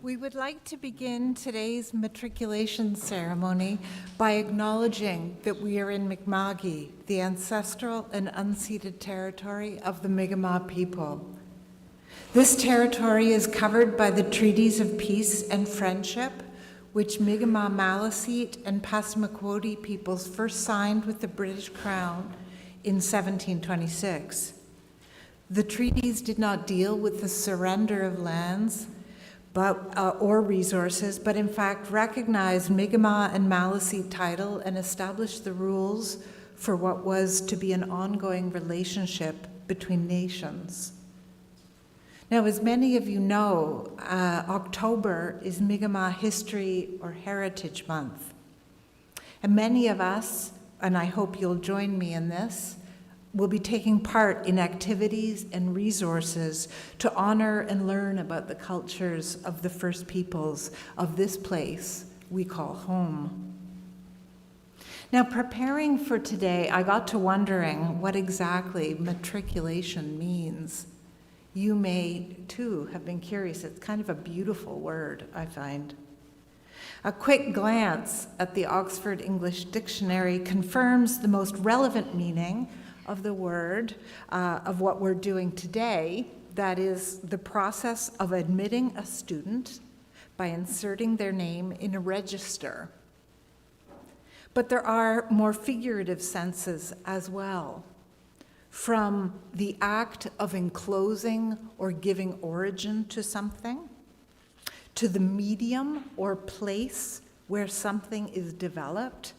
We would like to begin today's matriculation ceremony by acknowledging that we are in Mi'kma'ki, the ancestral and unceded territory of the Mi'kmaq people. This territory is covered by the treaties of peace and friendship, which Mi'kmaq Maliseet and Passamaquoddy peoples first signed with the British Crown in 1726. The treaties did not deal with the surrender of lands or resources, but in fact recognized Mi'kmaq and Maliseet title and established the rules for what was to be an ongoing relationship between nations. Now, as many of you know, October is Mi'kmaq History or Heritage Month. And many of us, and I hope you'll join me in this, will be taking part in activities and resources to honor and learn about the cultures of the First Peoples of this place we call home. Now, preparing for today, I got to wondering what exactly matriculation means. You may, too, have been curious. It's kind of a beautiful word, I find. A quick glance at the Oxford English Dictionary confirms the most relevant meaning of the word, of what we're doing today, that is the process of admitting a student by inserting their name in a register. But there are more figurative senses as well, from the act of enclosing or giving origin to something, to the medium or place where something is developed.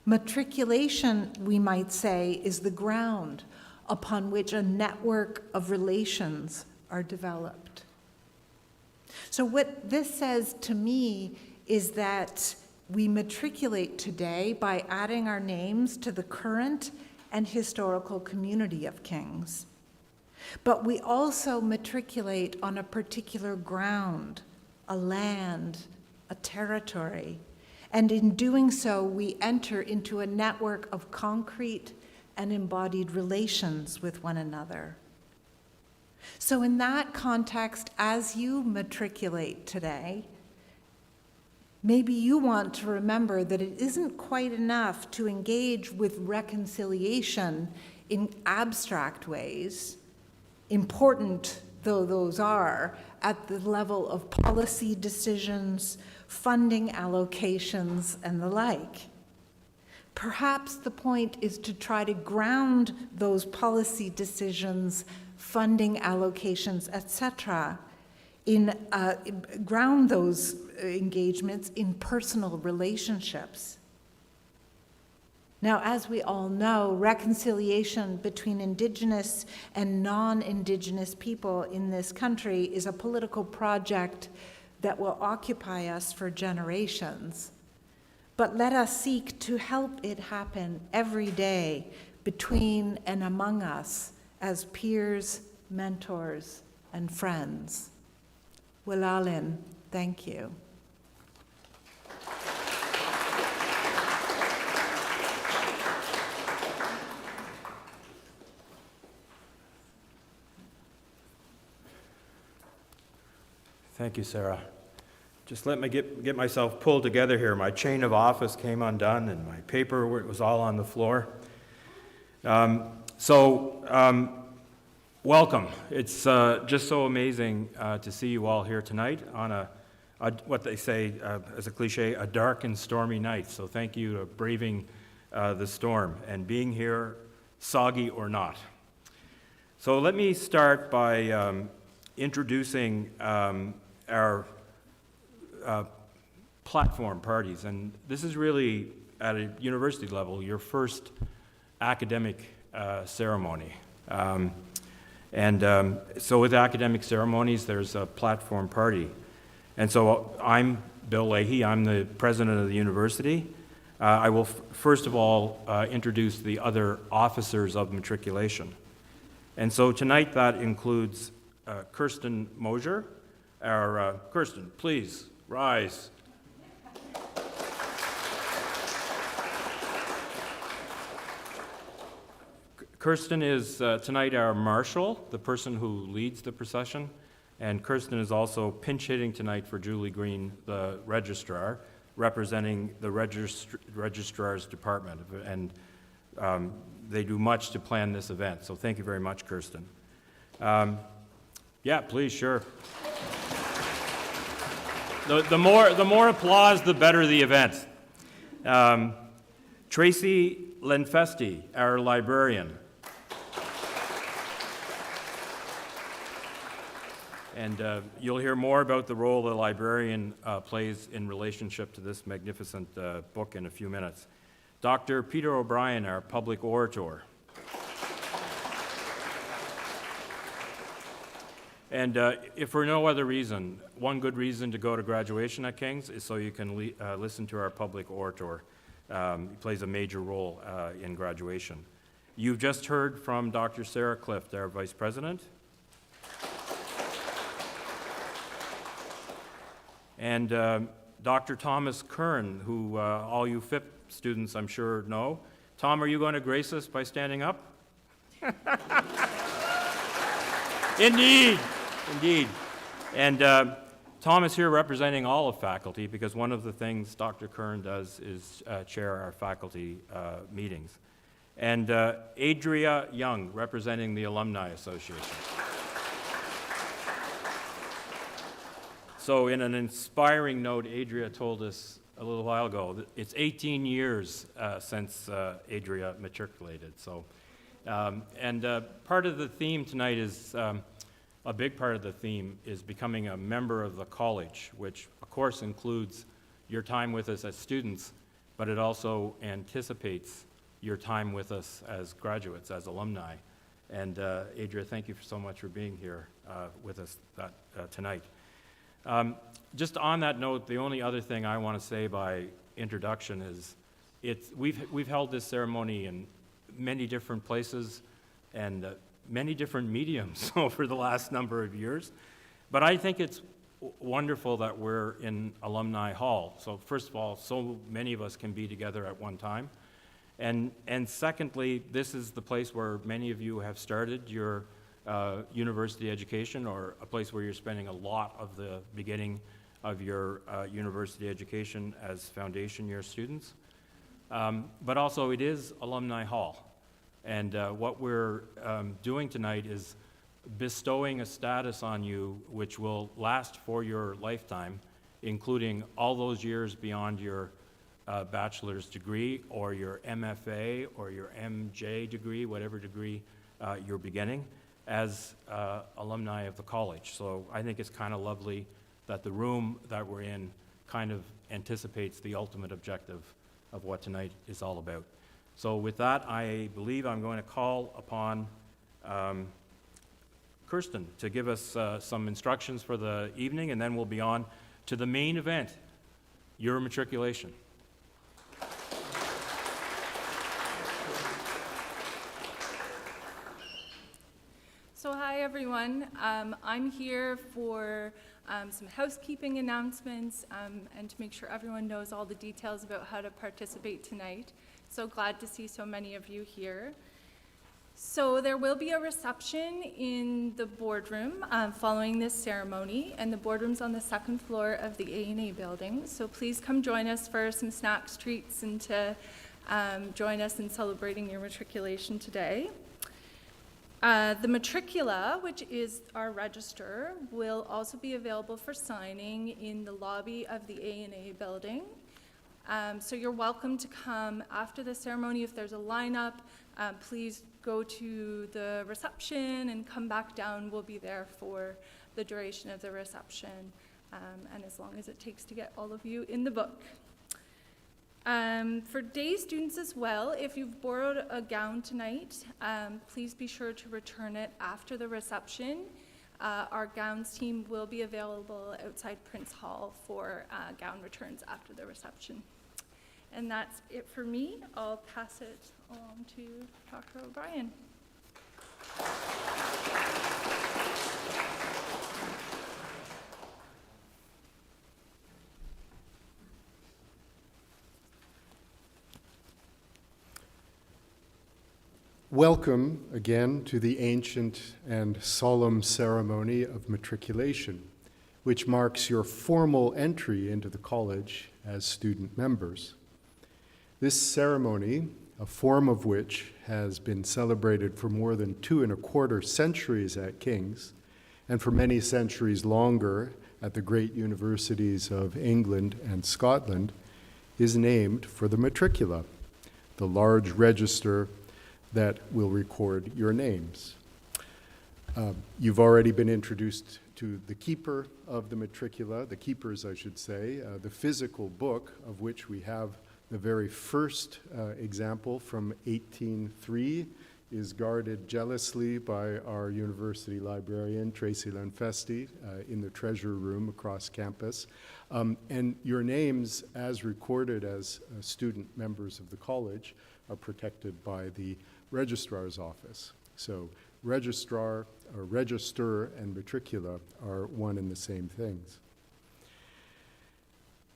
Matriculation, we might say, is the ground upon which a network of relations are developed. So what this says to me is that we matriculate today by adding our names to the current and historical community of kings. But we also matriculate on a particular ground, a land, a territory. And in doing so, we enter into a network of concrete and embodied relations with one another. So in that context, as you matriculate today, maybe you want to remember that it isn't quite enough to engage with reconciliation in abstract ways, important though those are, at the level of policy decisions, funding allocations, and the like. Perhaps the point is to try to ground those policy decisions, funding allocations, etc., ground those engagements in personal relationships. Now, as we all know, reconciliation between Indigenous and non-Indigenous people in this country is a political project that will occupy us for generations. But let us seek to help it happen every day between and among us as peers, mentors, and friends. Wilalin, thank you. Thank you, Sarah. Just let me get myself pulled together here. My chain of office came undone and my paper was all on the floor. Welcome. It's just so amazing to see you all here tonight on what they say as a cliche, a dark and stormy night. So thank you for braving the storm and being here, soggy or not. So let me start by introducing our platform parties. And this is really, at a university level, your first academic ceremony. So with academic ceremonies, there's a platform party. And so I'm Bill Leahy. I'm the president of the university. I will first of all introduce the other officers of matriculation. And so tonight that includes Kirsten Mosier. Kirsten, please rise. Kirsten is tonight our marshal, the person who leads the procession, And Kirsten is also pinch hitting tonight for Julie Green, the registrar, representing the registrar's department. And they do much to plan this event. So thank you very much, Kirsten. Yeah, please, sure. The more applause, the better the event. Tracy Lenfesti, our librarian. And you'll hear more about the role the librarian plays in relationship to this magnificent book in a few minutes. Dr. Peter O'Brien, our public orator. And if for no other reason, one good reason to go to graduation at King's is so you can listen to our public orator. He plays a major role in graduation. You've just heard from Dr. Sarah Clift, our vice president. And Dr. Thomas Kern, who all you FIP students I'm sure know. Tom, are you going to grace us by standing up? Indeed. Indeed. And Tom is here representing all of faculty because one of the things Dr. Kern does is chair our faculty meetings. And Adria Young, representing the Alumni Association. So in an inspiring note, Adria told us a little while ago that it's 18 years since Adria matriculated. So, part of the theme tonight is a big part of the theme is becoming a member of the college, which of course includes your time with us as students, but it also anticipates your time with us as graduates, as alumni. And Adria, thank you so much for being here with us tonight. Just on that note, the only other thing I want to say by introduction is we've held this ceremony in many different places and many different mediums over the last number of years. But I think it's wonderful that we're in Alumni Hall. So first of all, so many of us can be together at one time. And secondly, this is the place where many of you have started your university education, or a place where you're spending a lot of the beginning of your university education as foundation year students. But also it is Alumni Hall. And what we're doing tonight is bestowing a status on you which will last for your lifetime, including all those years beyond your bachelor's degree or your MFA or your MJ degree, whatever degree you're beginning, as alumni of the college. So I think it's kind of lovely that the room that we're in kind of anticipates the ultimate objective of what tonight is all about. So with that, I believe I'm going to call upon Kirsten to give us some instructions for the evening, and then we'll be on to the main event, your matriculation. So hi everyone, I'm here for some housekeeping announcements and to make sure everyone knows all the details about how to participate tonight. So glad to see so many of you here. So there will be a reception in the boardroom following this ceremony, and the boardroom's on the second floor of the A&A building. So please come join us for some snacks, treats, and to join us in celebrating your matriculation today. The Matricula, which is our register, will also be available for signing in the lobby of the A&A building. So you're welcome to come after the ceremony. If there's a lineup, please go to the reception and come back down. We'll be there for the duration of the reception, and as long as it takes to get all of you in the book. For day students as well, if you've borrowed a gown tonight, please be sure to return it after the reception. Our gowns team will be available outside Prince Hall for gown returns after the reception. And that's it for me. I'll pass it on to Dr. O'Brien. Welcome again to the ancient and solemn ceremony of matriculation, which marks your formal entry into the college as student members. This ceremony, a form of which has been celebrated for more than 2¼ centuries at King's, and for many centuries longer at the great universities of England and Scotland, is named for the Matricula, the large register that will record your names. You've already been introduced to the keeper of the Matricula, the keepers, I should say, the physical book of which we have the very first example from 1803 is guarded jealously by our university librarian, Tracy Lanfesti, in the treasure room across campus. And your names, as recorded as student members of the college, are protected by the registrar's office. So registrar, or register, and matricula are one and the same things.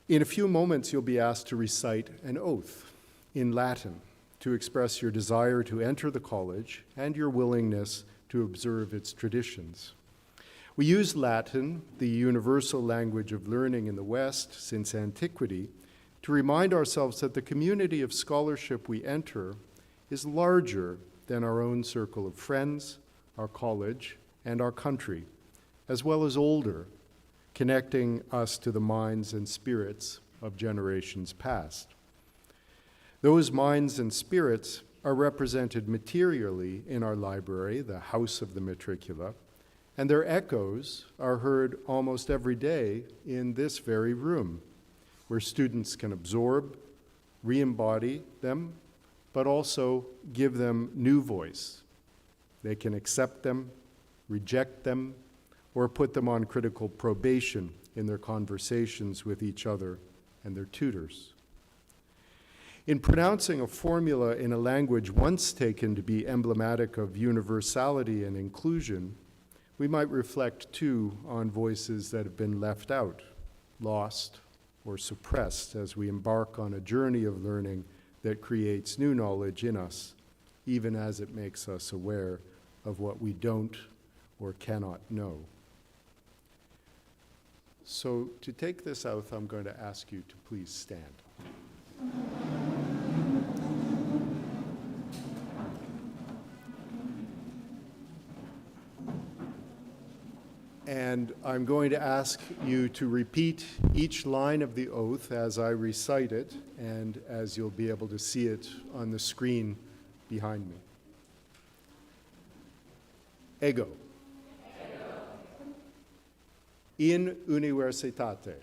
In a few moments, you'll be asked to recite an oath in Latin to express your desire to enter the college and your willingness to observe its traditions. We use Latin, the universal language of learning in the West since antiquity, to remind ourselves that the community of scholarship we enter is larger than our own circle of friends, our college, and our country, as well as older, connecting us to the minds and spirits of generations past. Those minds and spirits are represented materially in our library, the House of the Matricula, and their echoes are heard almost every day in this very room, where students can absorb, re-embody them, but also give them new voice. They can accept them, reject them, or put them on critical probation in their conversations with each other and their tutors. In pronouncing a formula in a language once taken to be emblematic of universality and inclusion, we might reflect too on voices that have been left out, lost, or suppressed as we embark on a journey of learning that creates new knowledge in us, even as it makes us aware of what we don't or cannot know. So to take this oath, I'm going to ask you to please stand. And I'm going to ask you to repeat each line of the oath as I recite it, and as you'll be able to see it on the screen behind me. Ego. In universitate.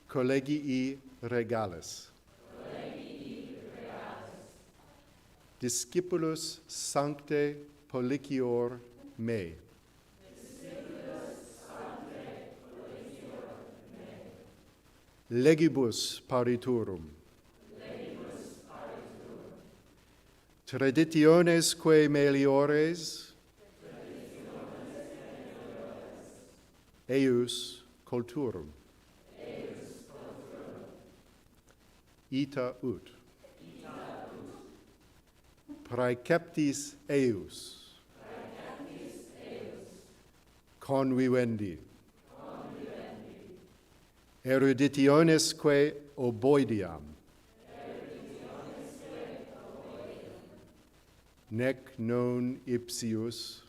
Collegii regales. Discipulus sancte policior me. Legibus pariturum. Traditionesque meliores eius culturum. Ita ut. Praeceptis eius. Convivendi. Eruditionesque oboidiam. Nec non ipsius.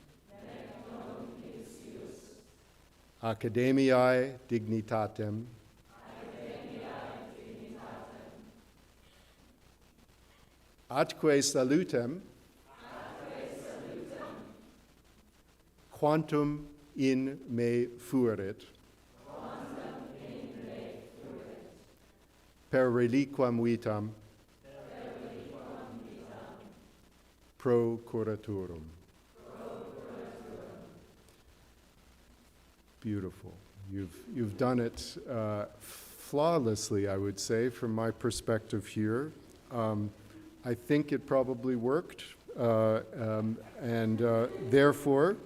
Academiae dignitatem. Atque salutem. Quantum in me fuerit. Per reliquam vitam. Pro curaturum. Beautiful. You've done it flawlessly, I would say, from my perspective here. I think it probably worked, and therefore,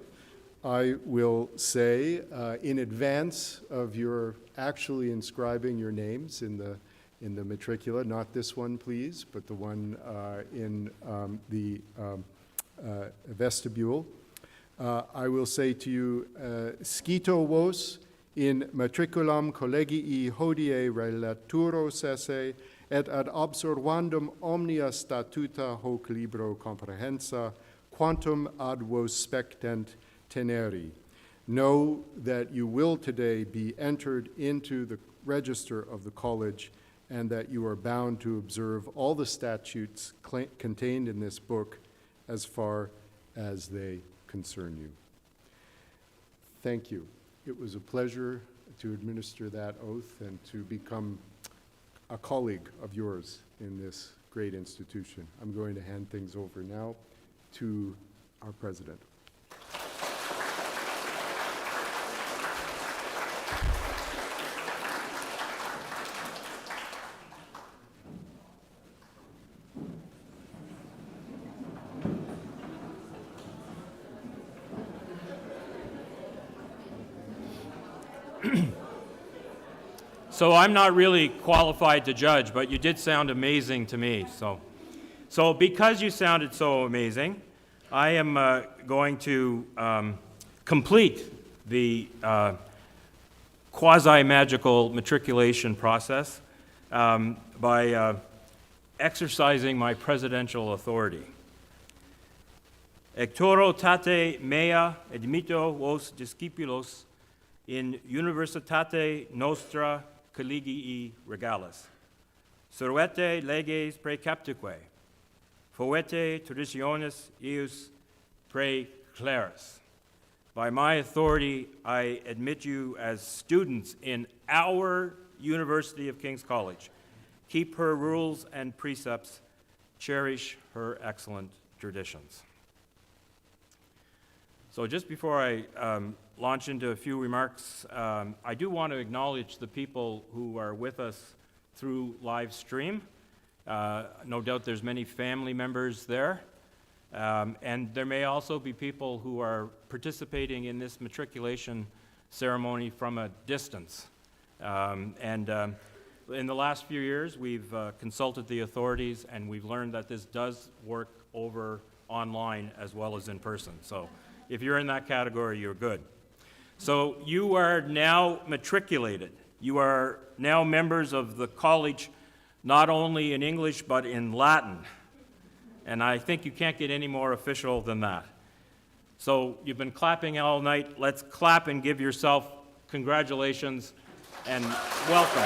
I will say in advance of your actually inscribing your names in in the Matricula, not this one, please, but the one in the vestibule. I will say to you, scito vos in matriculam collegii hodie relaturos esse, et ad observandum omnia statuta hoc libro comprehensa, quantum ad vos spectent teneri. Know that you will today be entered into the register of the college and that you are bound to observe all the statutes contained in this book as far as they concern you. Thank you. It was a pleasure to administer that oath and to become a colleague of yours in this great institution. I'm going to hand things over now to our president. So I'm not really qualified to judge, but you did sound amazing to me. So because you sounded so amazing, I am going to complete the quasi-magical matriculation process by exercising my presidential authority. Ectoro tate mea admito vos discipulos in universitate nostra collegii regalis. Survete leges preceptique, foete traditionis eius preclaris. By my authority, I admit you as students in our University of King's College. Keep her rules and precepts, cherish her excellent traditions. So just before I launch into a few remarks, I do want to acknowledge the people who are with us through live stream. No doubt there's many family members there. And there may also be people who are participating in this matriculation ceremony from a distance. In the last few years, we've consulted the authorities, and we've learned that this does work over online as well as in person. So if you're in that category, you're good. So you are now matriculated. You are now members of the college, not only in English, but in Latin. And I think you can't get any more official than that. So you've been clapping all night. Let's clap and give yourself congratulations and welcome.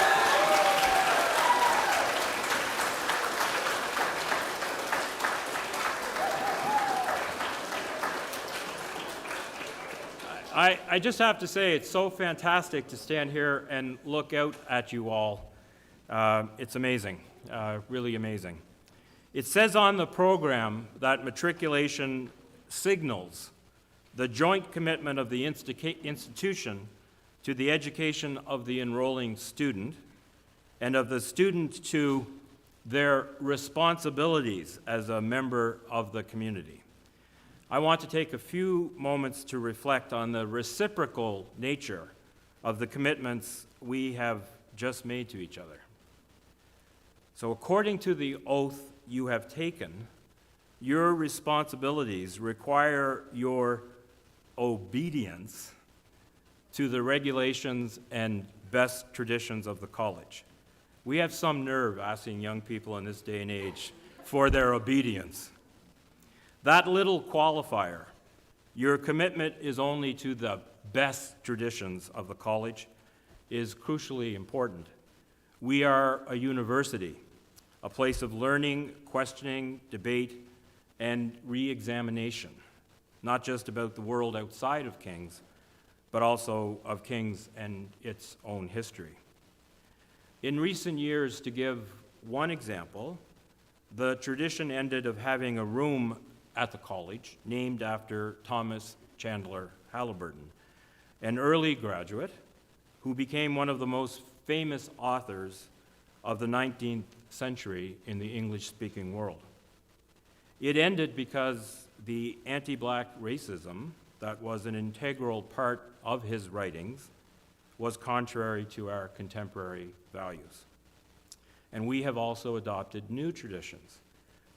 I just have to say, it's so fantastic to stand here and look out at you all. It's amazing, really amazing. It says on the program that matriculation signals the joint commitment of the institution to the education of the enrolling student and of the student to their responsibilities as a member of the community. I want to take a few moments to reflect on the reciprocal nature of the commitments we have just made to each other. So according to the oath you have taken, your responsibilities require your obedience to the regulations and best traditions of the college. We have some nerve asking young people in this day and age for their obedience. That little qualifier, your commitment is only to the best traditions of the college, is crucially important. We are a university, a place of learning, questioning, debate, and re-examination, not just about the world outside of King's, but also of King's and its own history. In recent years, to give one example, the tradition ended of having a room at the college named after Thomas Chandler Halliburton, an early graduate who became one of the most famous authors of the 19th century in the English-speaking world. It ended because the anti-black racism that was an integral part of his writings was contrary to our contemporary values. and we have also adopted new traditions,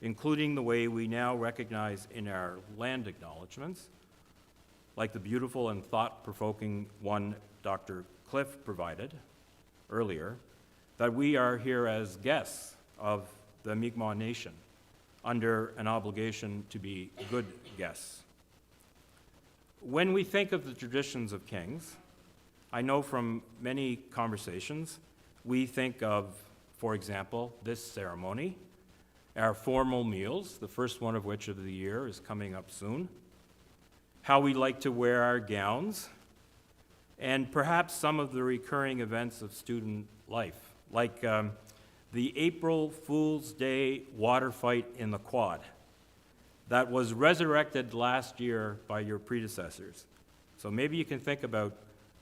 including the way we now recognize in our land acknowledgements, like the beautiful and thought-provoking one Dr. Cliff provided earlier, that we are here as guests of the Mi'kmaq Nation under an obligation to be good guests. When we think of the traditions of kings, I know from many conversations, we think of, for example, this ceremony, our formal meals, the first one of which of the year is coming up soon, how we like to wear our gowns, and perhaps some of the recurring events of student life, like the April Fool's Day water fight in the quad that was resurrected last year by your predecessors. So maybe you can think about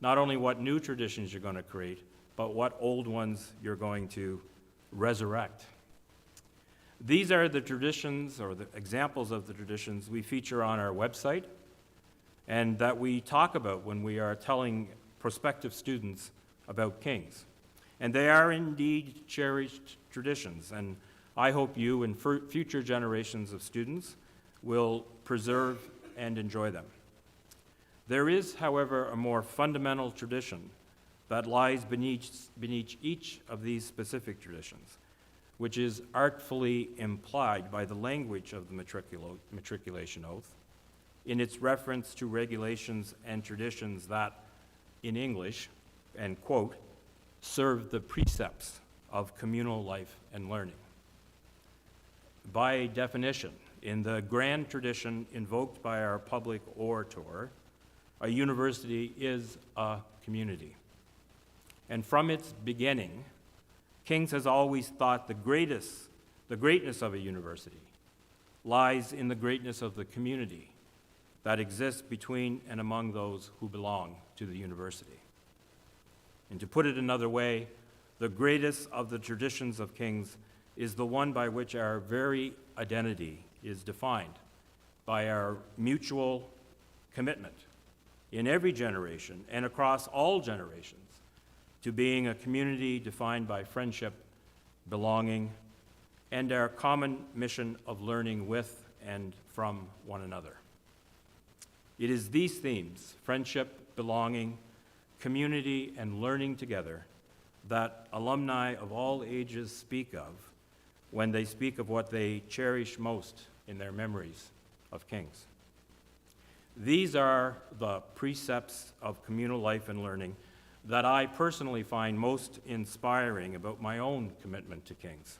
not only what new traditions you're going to create, but what old ones you're going to resurrect. These are the traditions, or the examples of the traditions we feature on our website, and that we talk about when we are telling prospective students about kings. And they are indeed cherished traditions, and I hope you and future generations of students will preserve and enjoy them. There is, however, a more fundamental tradition that lies beneath each of these specific traditions, which is artfully implied by the language of the matriculation oath in its reference to regulations and traditions that, in English, and quote, serve the precepts of communal life and learning. By definition, in the grand tradition invoked by our public orator, a university is a community. And from its beginning, King's has always thought the greatness of a university lies in the greatness of the community that exists between and among those who belong to the university. And to put it another way, the greatest of the traditions of King's is the one by which our very identity is defined, by our mutual commitment in every generation and across all generations to being a community defined by friendship, belonging, and our common mission of learning with and from one another. It is these themes, friendship, belonging, community, and learning together, that alumni of all ages speak of when they speak of what they cherish most in their memories of King's. These are the precepts of communal life and learning that I personally find most inspiring about my own commitment to King's.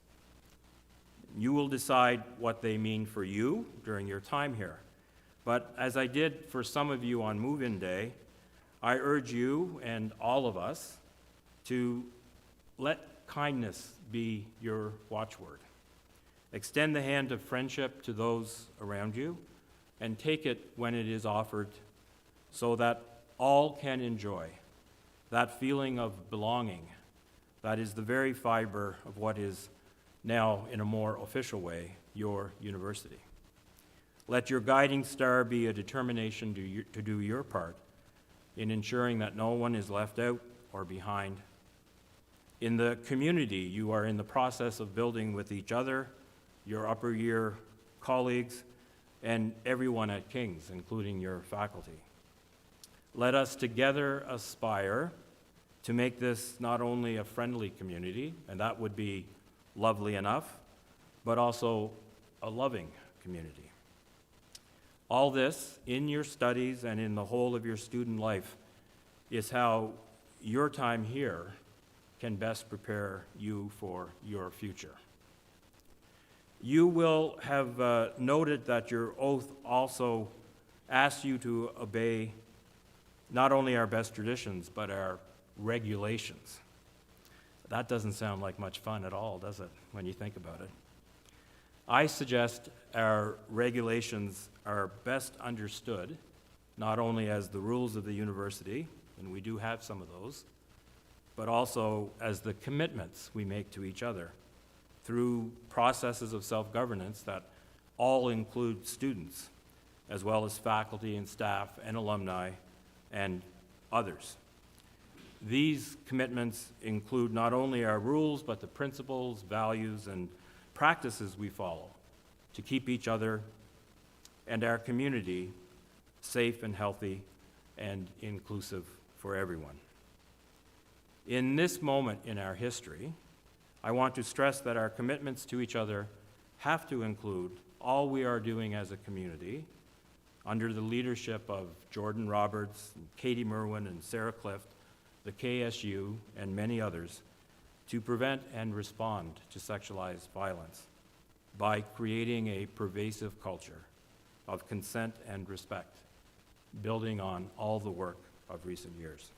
You will decide what they mean for you during your time here. But as I did for some of you on move-in day, I urge you and all of us to let kindness be your watchword. Extend the hand of friendship to those around you, and take it when it is offered, so that all can enjoy that feeling of belonging that is the very fiber of what is now, in a more official way, your university. Let your guiding star be a determination to do your part in ensuring that no one is left out or behind. In the community you are in the process of building with each other, your upper year colleagues, and everyone at King's, including your faculty. Let us together aspire to make this not only a friendly community, and that would be lovely enough, but also a loving community. All this, in your studies and in the whole of your student life, is how your time here can best prepare you for your future. You will have noted that your oath also asks you to obey not only our best traditions, but our regulations. That doesn't sound like much fun at all, does it, when you think about it? I suggest our regulations are best understood not only as the rules of the university, and we do have some of those, but also as the commitments we make to each other through processes of self-governance that all include students, as well as faculty and staff and alumni and others. These commitments include not only our rules, but the principles, values, and practices we follow to keep each other and our community safe and healthy and inclusive for everyone. In this moment in our history, I want to stress that our commitments to each other have to include all we are doing as a community under the leadership of Jordan Roberts, Katie Merwin, and Sarah Clift, the KSU, and many others, to prevent and respond to sexualized violence by creating a pervasive culture of consent and respect, building on all the work of recent years.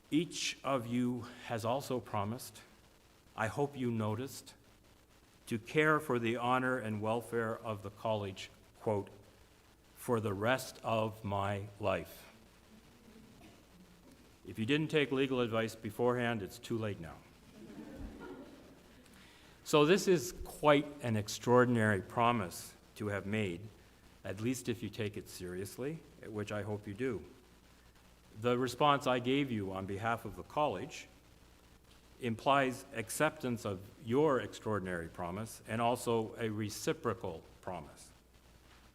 Each of you has also promised, I hope you noticed, to care for the honor and welfare of the college, quote, for the rest of my life. If you didn't take legal advice beforehand, it's too late now. So this is quite an extraordinary promise to have made, at least if you take it seriously, which I hope you do. The response I gave you on behalf of the college implies acceptance of your extraordinary promise and also a reciprocal promise.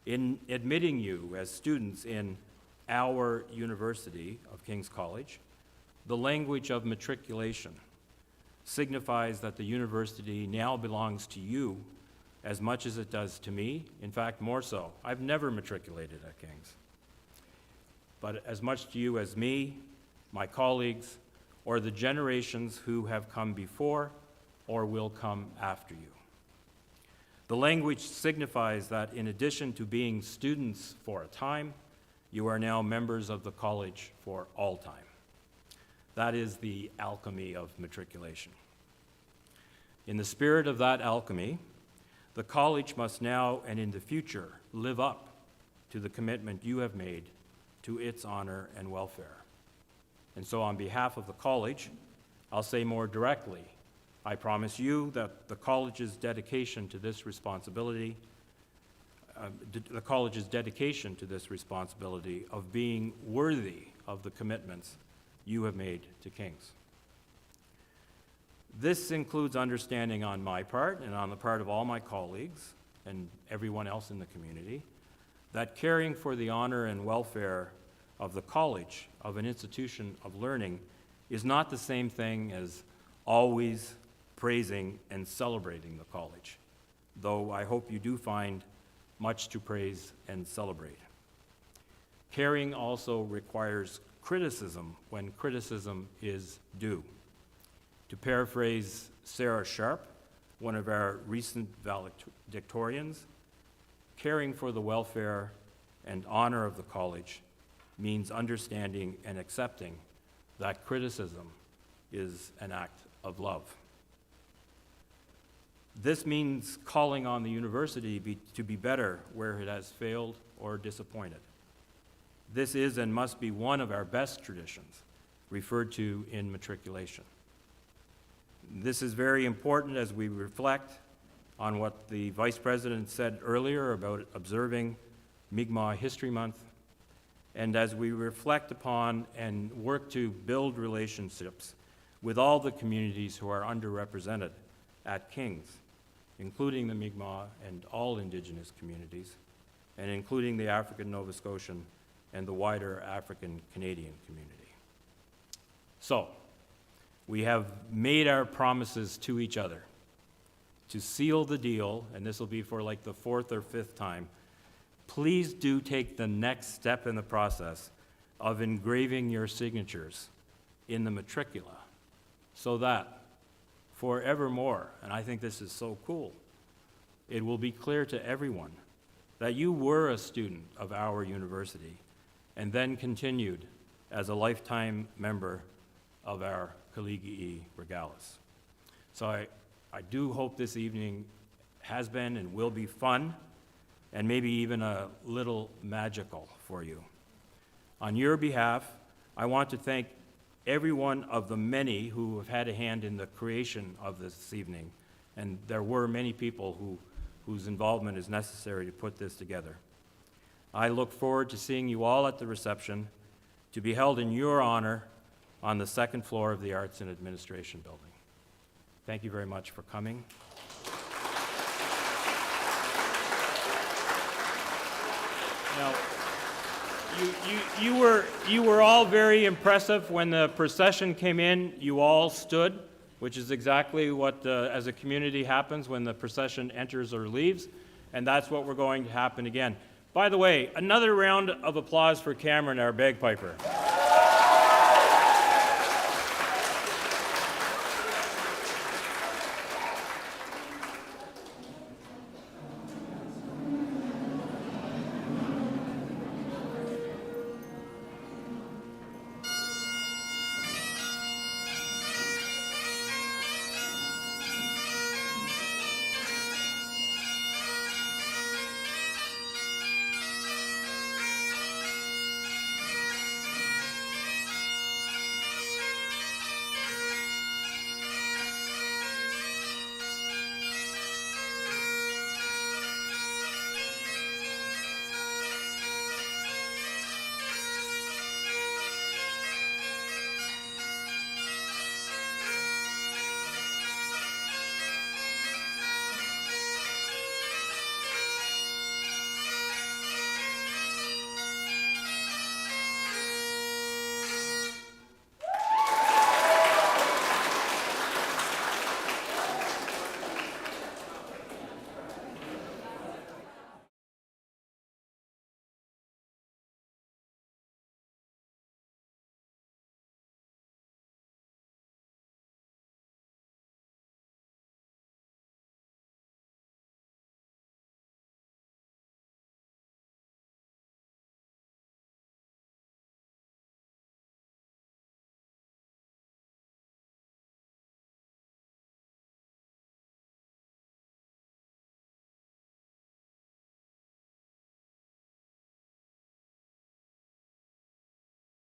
In admitting you as students in our University of King's College, the language of matriculation signifies that the university now belongs to you as much as it does to me, in fact, more so. I've never matriculated at King's. But as much to you as me, my colleagues, or the generations who have come before or will come after you. The language signifies that in addition to being students for a time, you are now members of the college for all time. That is the alchemy of matriculation. In the spirit of that alchemy, the college must now and in the future live up to the commitment you have made to its honor and welfare. And so on behalf of the college, I'll say more directly, I promise you that the college's dedication to this responsibility of being worthy of the commitments you have made to King's. This includes understanding on my part and on the part of all my colleagues and everyone else in the community that caring for the honor and welfare of the college, of an institution of learning, is not the same thing as always praising and celebrating the college, though I hope you do find much to praise and celebrate. Caring also requires criticism when criticism is due. To paraphrase Sarah Sharp, one of our recent valedictorians, caring for the welfare and honor of the college means understanding and accepting that criticism is an act of love. This means calling on the university to be better where it has failed or disappointed. This is and must be one of our best traditions, referred to in matriculation. This is very important as we reflect on what the Vice President said earlier about observing Mi'kmaq History Month, and as we reflect upon and work to build relationships with all the communities who are underrepresented at King's, including the Mi'kmaq and all Indigenous communities, and including the African Nova Scotian and the wider African Canadian community. So, we have made our promises to each other. To seal the deal, and this will be for like the 4th or 5th time, please do take the next step in the process of engraving your signatures in the Matricula so that forevermore, and I think this is so cool, it will be clear to everyone that you were a student of our university and then continued as a lifetime member of our Collegii Regalis. So I do hope this evening has been and will be fun and maybe even a little magical for you. On your behalf, I want to thank every one of the many who have had a hand in the creation of this evening, and there were many people whose involvement is necessary to put this together. I look forward to seeing you all at the reception to be held in your honor on the second floor of the Arts and Administration Building. Thank you very much for coming. Now, you were all very impressive when the procession came in. You all stood, which is exactly what as a community happens when the procession enters or leaves, and that's what we're going to happen again. By the way, another round of applause for Cameron, our bagpiper.